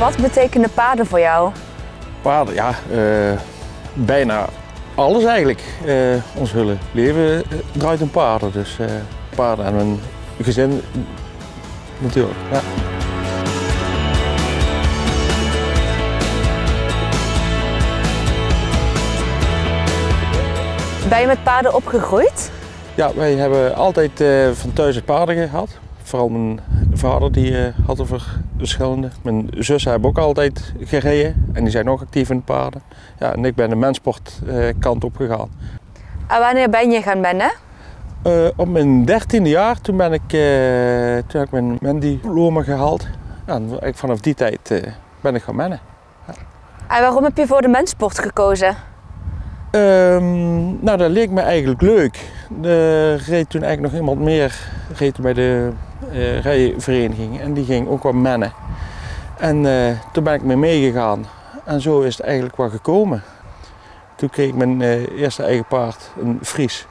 wat betekenen paarden voor jou? Paarden, ja, bijna alles eigenlijk. Ons hele leven draait om paarden. Dus paarden en mijn gezin natuurlijk. Ja. Ben je met paarden opgegroeid? Ja, wij hebben altijd van thuis het paarden gehad. Vooral mijn vader die had er verschillende. Mijn zussen hebben ook altijd gereden en die zijn ook actief in de paarden. Ja, en ik ben de mensportkant op gegaan. En wanneer ben je gaan mennen? Op mijn 13e jaar, toen heb ik mijn mendiploma gehaald. Ja, en vanaf die tijd ben ik gaan mennen. Ja. En waarom heb je voor de mensport gekozen? Nou, dat leek me eigenlijk leuk. Er reed toen eigenlijk nog iemand meer bij de rijvereniging en die ging ook wel mennen. En toen ben ik mee meegegaan en zo is het eigenlijk wel gekomen. Toen kreeg ik mijn eerste eigen paard, een Fries.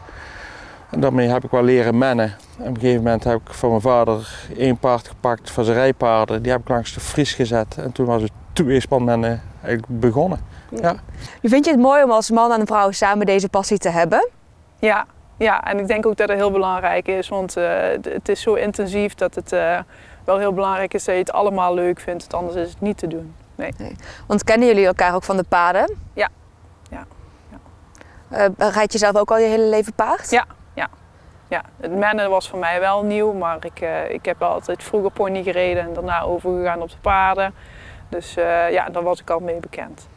En daarmee heb ik wel leren mennen. En op een gegeven moment heb ik van mijn vader 1 paard gepakt van zijn rijpaarden. Die heb ik langs de Fries gezet en toen was het tweespanmennen eigenlijk begonnen. Ja. Vind je het mooi om als man en vrouw samen deze passie te hebben? Ja, en ik denk ook dat het heel belangrijk is, want het is zo intensief dat het wel heel belangrijk is dat je het allemaal leuk vindt, want anders is het niet te doen. Nee. Want kennen jullie elkaar ook van de paarden? Ja. Rijd je zelf ook al je hele leven paard? Ja. Het mennen was voor mij wel nieuw, maar ik heb altijd vroeger pony gereden en daarna overgegaan op de paarden. Dus daar was ik al mee bekend.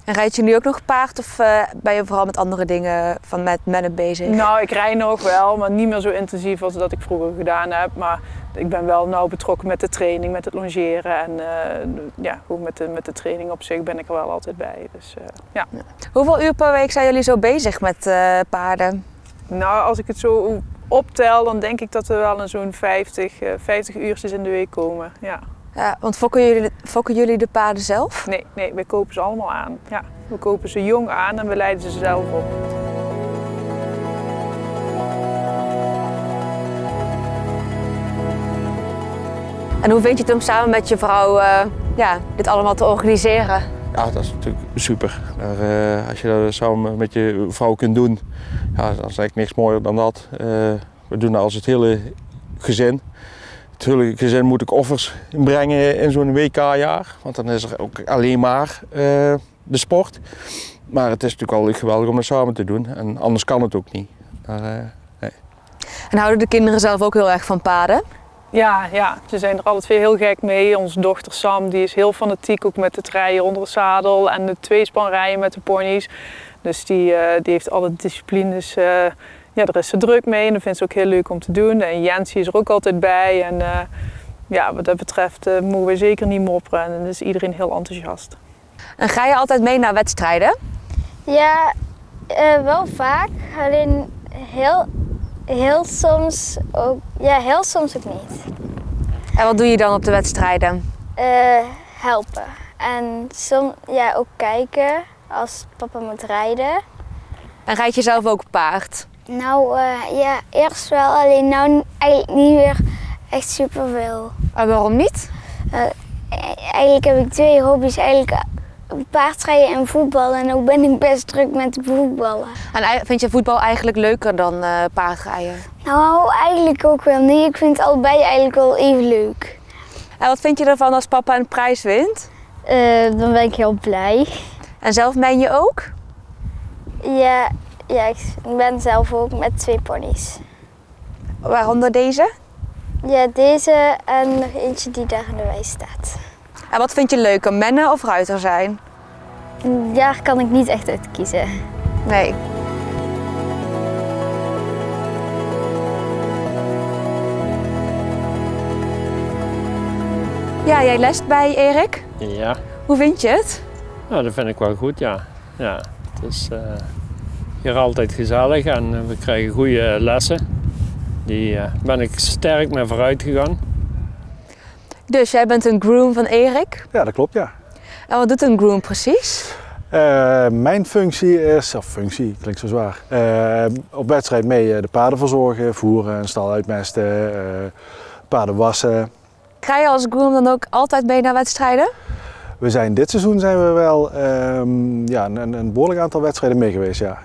En rijd je nu ook nog paard of ben je vooral met andere dingen met mennen bezig? Nou, ik rijd nog wel, maar niet meer zo intensief als dat ik vroeger gedaan heb. Maar ik ben wel nauw betrokken met de training, met het longeren en goed met de training op zich ben ik er wel altijd bij. Dus, ja. Hoeveel uur per week zijn jullie zo bezig met paarden? Nou, als ik het zo optel, dan denk ik dat er wel in zo'n 50 uurtjes in de week komen. Ja. Ja, want fokken jullie de paarden zelf? Nee, we kopen ze allemaal aan. Ja, we kopen ze jong aan en we leiden ze zelf op. En hoe vind je het om samen met je vrouw dit allemaal te organiseren? Ja, dat is natuurlijk super. Als je dat samen met je vrouw kunt doen, ja, dan is eigenlijk niks mooier dan dat. We doen dat als het hele gezin. Het hele gezin moet ik offers brengen in zo'n WK-jaar, want dan is er ook alleen maar de sport. Maar het is natuurlijk wel geweldig om dat samen te doen en anders kan het ook niet. Nee. En houden de kinderen zelf ook heel erg van paarden? Ja, ze zijn er altijd weer heel gek mee. Onze dochter Sam die is heel fanatiek ook met het rijden onder het zadel en de tweespan rijden met de ponies. Dus die heeft alle disciplines. Daar is ze druk mee en dat vindt ze ook heel leuk om te doen. En Jensie is er ook altijd bij. En wat dat betreft mogen we zeker niet mopperen. En dan is iedereen heel enthousiast. En ga je altijd mee naar wedstrijden? Ja, wel vaak. Alleen heel soms ook, heel soms ook niet. En wat doe je dan op de wedstrijden? Helpen. En soms ook kijken als papa moet rijden. En rijd je zelf ook paard? Nou eerst wel, alleen nou eigenlijk niet meer echt superveel. En waarom niet? Eigenlijk heb ik 2 hobby's, eigenlijk paardrijden en voetballen. En ook ben ik best druk met voetballen. En vind je voetbal eigenlijk leuker dan paardrijden? Nou, eigenlijk ook wel niet. Ik vind allebei eigenlijk wel even leuk. En wat vind je ervan als papa een prijs wint? Dan ben ik heel blij. En zelf men je ook? Ja, ik ben zelf ook met 2 ponies. Waaronder deze? Ja, deze en nog eentje die daar in de wei staat. En wat vind je leuker, mennen of ruiter zijn? Daar kan ik niet echt uit kiezen. Nee. Ja, jij lest bij Erik? Ja. Hoe vind je het? Nou, dat vind ik wel goed, ja. Het is hier altijd gezellig en we krijgen goede lessen. Die ben ik sterk mee vooruit gegaan. Dus jij bent een groom van Erik? Ja, dat klopt, ja. En wat doet een groom precies? Mijn functie is, klinkt zo zwaar, op wedstrijd mee de paarden verzorgen, voeren, een stal uitmesten, paarden wassen. Ga je als groom dan ook altijd mee naar wedstrijden? We zijn dit seizoen zijn we wel een behoorlijk aantal wedstrijden mee geweest, ja.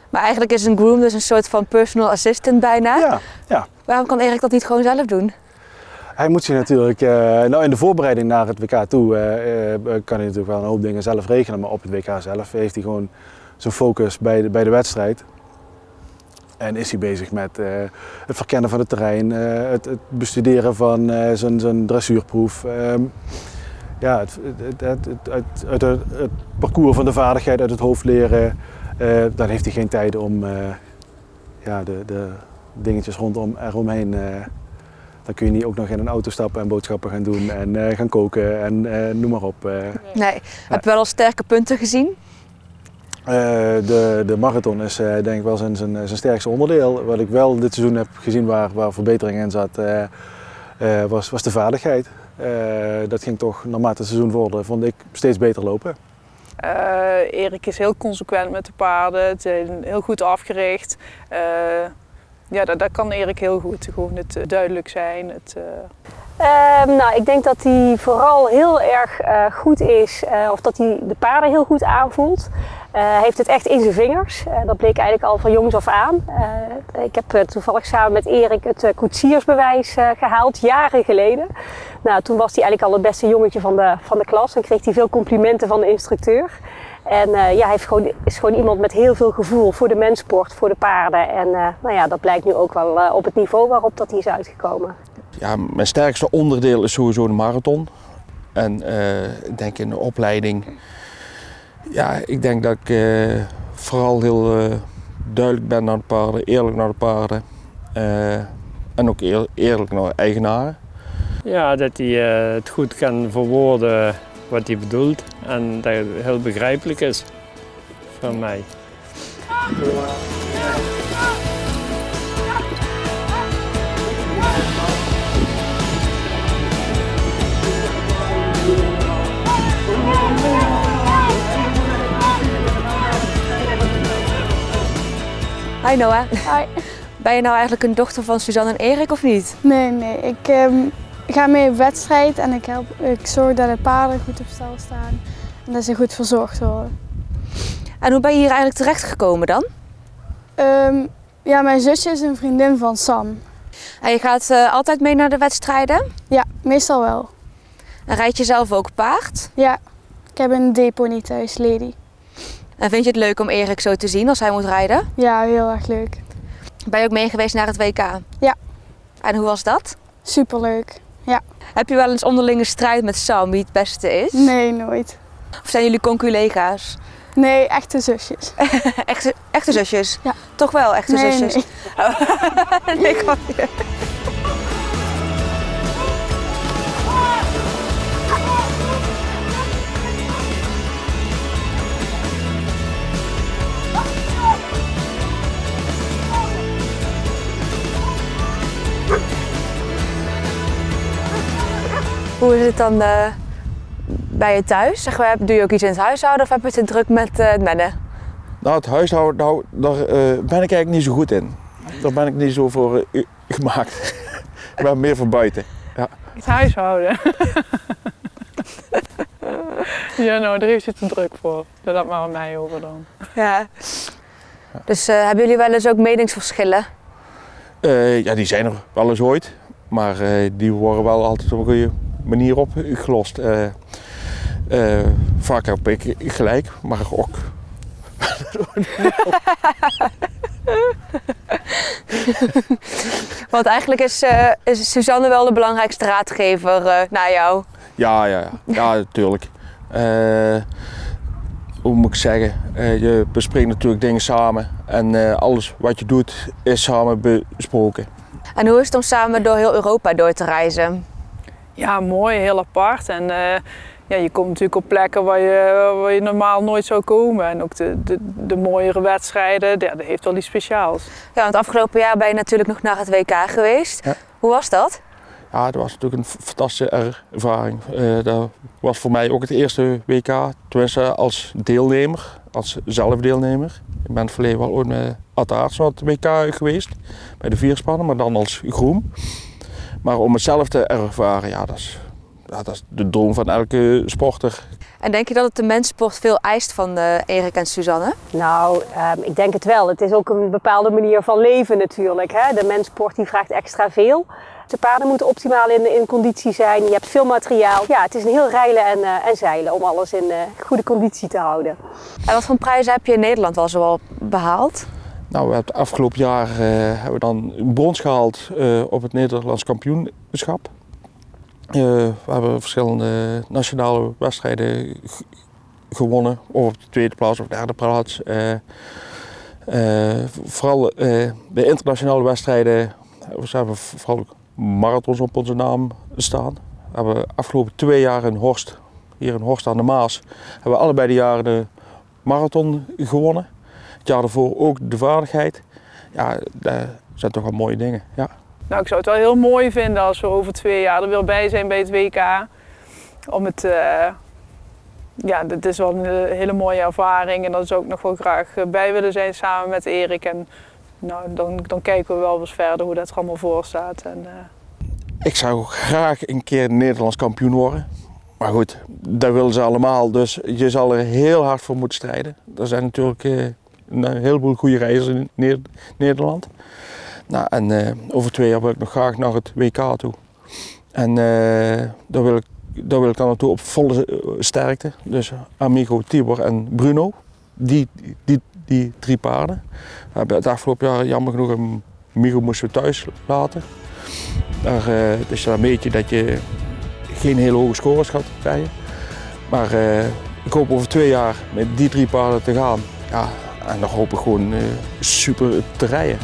Maar eigenlijk is een groom dus een soort van personal assistant bijna. Ja. Waarom kan Erik dat niet gewoon zelf doen? Hij moet zich natuurlijk, in de voorbereiding naar het WK toe kan hij natuurlijk wel een hoop dingen zelf regelen, maar op het WK zelf heeft hij gewoon zijn focus bij de wedstrijd. En is hij bezig met het verkennen van het terrein, het bestuderen van zijn dressuurproef. Het parcours van de vaardigheid uit het hoofd leren. Dan heeft hij geen tijd om de dingetjes eromheen. Dan kun je niet ook nog in een auto stappen en boodschappen gaan doen en gaan koken en noem maar op. Nee. Heb je wel al sterke punten gezien? De marathon is denk ik wel zijn sterkste onderdeel. Wat ik wel dit seizoen heb gezien waar verbetering in zat, was de vaardigheid. Dat ging toch naarmate het seizoen vorderde, vond ik steeds beter lopen. Erik is heel consequent met de paarden, het is heel goed afgericht. Dat kan Erik heel goed, gewoon het duidelijk zijn. Ik denk dat hij vooral heel erg goed is, of dat hij de paarden heel goed aanvoelt. Hij heeft het echt in zijn vingers. Dat bleek eigenlijk al van jongs af aan. Ik heb toevallig samen met Erik het koetsiersbewijs gehaald, jaren geleden. Nou, toen was hij eigenlijk al het beste jongetje van de klas en kreeg hij veel complimenten van de instructeur. En hij is gewoon iemand met heel veel gevoel voor de menssport, voor de paarden. En dat blijkt nu ook wel op het niveau waarop dat hij is uitgekomen. Ja, mijn sterkste onderdeel is sowieso de marathon. En ik denk in de opleiding, ik denk dat ik vooral heel duidelijk ben naar de paarden, eerlijk naar de paarden. En ook eerlijk naar de eigenaren. Ja, dat hij het goed kan verwoorden wat hij bedoelt en dat het heel begrijpelijk is voor mij. Hi Noah. Hi. Ben je nou eigenlijk een dochter van Suzanne en Erik of niet? Nee. Ik ga mee op wedstrijd en ik zorg dat de paarden goed op stal staan en dat ze goed verzorgd worden. En hoe ben je hier eigenlijk terecht gekomen dan? Mijn zusje is een vriendin van Sam. En je gaat altijd mee naar de wedstrijden? Ja, meestal wel. En rijd je zelf ook paard? Ja, ik heb een D-pony thuis, Lady. En vind je het leuk om Erik zo te zien als hij moet rijden? Ja, heel erg leuk. Ben je ook mee geweest naar het WK? Ja. En hoe was dat? Superleuk, ja. Heb je wel eens onderlinge strijd met Sam wie het beste is? Nee, nooit. Of zijn jullie conculega's? Nee, echte zusjes. Echte zusjes? Ja. Toch wel echte zusjes? Nee. Oh. Nee, grapje. Hoe is het dan bij je thuis? Zeg maar, doe je ook iets in het huishouden of heb je het te druk met het mennen? Nou, het huishouden, daar ben ik eigenlijk niet zo goed in. Daar ben ik niet zo voor gemaakt. Ik ben meer voor buiten. Ja. Het huishouden. Daar heeft je te druk voor. Dat maar aan mij over dan. Ja. Dus hebben jullie wel eens ook meningsverschillen? Die zijn er wel eens ooit. Maar die worden wel altijd op een goede manier opgelost. Vaak heb ik gelijk, maar ook. Want eigenlijk is Suzanne wel de belangrijkste raadgever naar jou. Ja, natuurlijk. Hoe moet ik zeggen? Je bespreekt natuurlijk dingen samen en alles wat je doet is samen besproken. En hoe is het om samen door heel Europa door te reizen? Ja, mooi, heel apart. En je komt natuurlijk op plekken waar je normaal nooit zou komen. En ook de mooiere wedstrijden, dat heeft wel iets speciaals. Ja, want afgelopen jaar ben je natuurlijk nog naar het WK geweest. Ja. Hoe was dat? Ja, dat was natuurlijk een fantastische ervaring. Dat was voor mij ook het eerste WK, tenminste als deelnemer, als zelfdeelnemer. Ik ben het verleden wel ooit met Ataarts naar het WK geweest, bij de vierspannen, maar dan als groom. Maar om het zelf te ervaren, ja, dat dat is de droom van elke sporter. En denk je dat het de menssport veel eist van Erik en Suzanne? Nou, ik denk het wel. Het is ook een bepaalde manier van leven natuurlijk. Hè? De menssport die vraagt extra veel. De paarden moeten optimaal in conditie zijn. Je hebt veel materiaal. Ja, het is een heel rijlen en zeilen om alles in goede conditie te houden. En wat voor prijzen heb je in Nederland al zoal behaald? Nou, we hebben het afgelopen jaar hebben we dan brons gehaald op het Nederlands kampioenschap. We hebben verschillende nationale wedstrijden gewonnen, of op de tweede plaats of derde plaats. Vooral bij internationale wedstrijden hebben we vooral marathons op onze naam staan. We hebben de afgelopen 2 jaar in Horst, hier in Horst aan de Maas, hebben we allebei de jaren de marathon gewonnen. Het jaar daarvoor ook de vaardigheid. Ja, dat zijn toch wel mooie dingen. Ja. Nou, ik zou het wel heel mooi vinden als we over 2 jaar er weer bij zijn bij het WK. Om het, ja, dit is wel een hele mooie ervaring en daar zou ik nog wel graag bij willen zijn samen met Erik. En nou, dan kijken we wel eens verder hoe dat er allemaal voor staat. En, Ik zou graag een keer Nederlands kampioen worden. Maar goed, dat willen ze allemaal, dus je zal er heel hard voor moeten strijden. Er zijn natuurlijk een heleboel goede rijders in Nederland. Nou, en over 2 jaar wil ik nog graag naar het WK toe. En daar wil ik dan naartoe op volle sterkte. Dus Amigo, Tibor en Bruno, die 3 paarden. We hebben het afgelopen jaar jammer genoeg Amigo moesten we thuis laten. Dus dan weet je dat je geen hele hoge scores gaat krijgen. Maar ik hoop over 2 jaar met die 3 paarden te gaan. Ja, en dan hoop ik gewoon super te rijden.